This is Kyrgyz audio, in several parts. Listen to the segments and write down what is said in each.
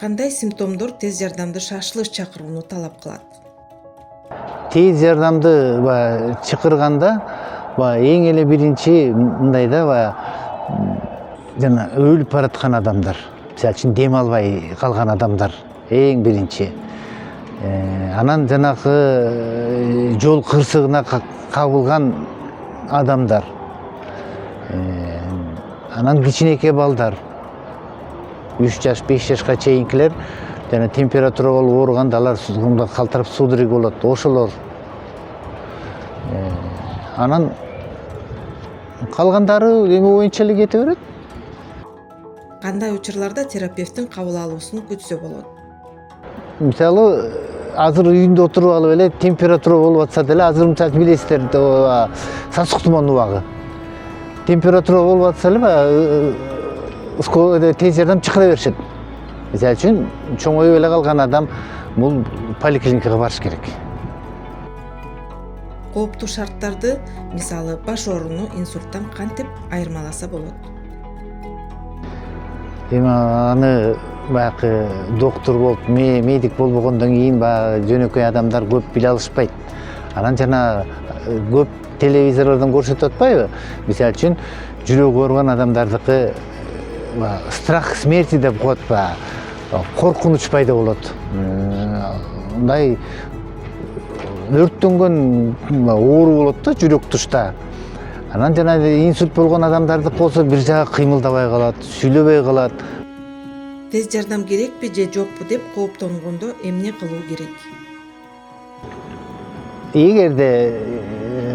Кандай симптомдор тез жардамды шашылыш чакырууну талап кылат? Тез жардамды чакырганда эң эле биринчи мындай да жана өлүп бараткан адамдар, мисалы үчүн дем албай калган адамдар эң биринчи. Анан жанагы жол кырсыгына кабылган адамдар. Анан кичинекей балдар 3 жаш 5 жашка чейинкилер жана температура болуп ооруганда алар калтырап судорог болот, ошолор. Анан калгандары эми боюнча эле кете берет. Кандай учурларда терапевттин кабыл алуусун күтсө болот? Мисалы азыр үйүндө отуруп алып эле температура болуп атса деле, азыр мисалы билесиздер сасык туман убагы. Температура болуп атса эле тез жардам чакыра беришет. Мисалы үчүн чоңоюп эле калган адам бул поликлиникага барыш керек. Кооптуу шарттарды, мисалы баш ооруну инсульттан кантип айырмаласа болот? Эми аны баягы доктор болуп, медик болбогондон кийин жөнөкөй адамдар көп биле алышпайт. Анан жана көп телевизорлордон көрсөтүп атпайбы? Мисалы үчүн жүрөгү ооруган адамдардыкы страх смерти деп коет, коркунуч пайда болот. Мындай өрттөнгөн оору болот да жүрөк тушта. Анан жана инсульт болгон адамдардык болсо бир жагы кыймылдабай калат, сүйлөбөй калат. Тез жардам керекпи же жокпу деп кооптонгондо эмне кылуу керек? Эгерде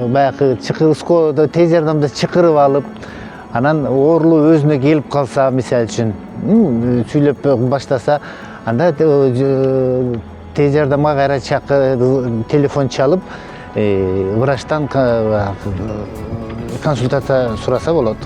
баягы скородо тез жардамды чакырып алып, анан оорулуу өзүнө келип калса, мисалы үчүн сүйлөп баштаса, анда тез жардамга кайра телефон чалып, врачтан консультация сураса болот.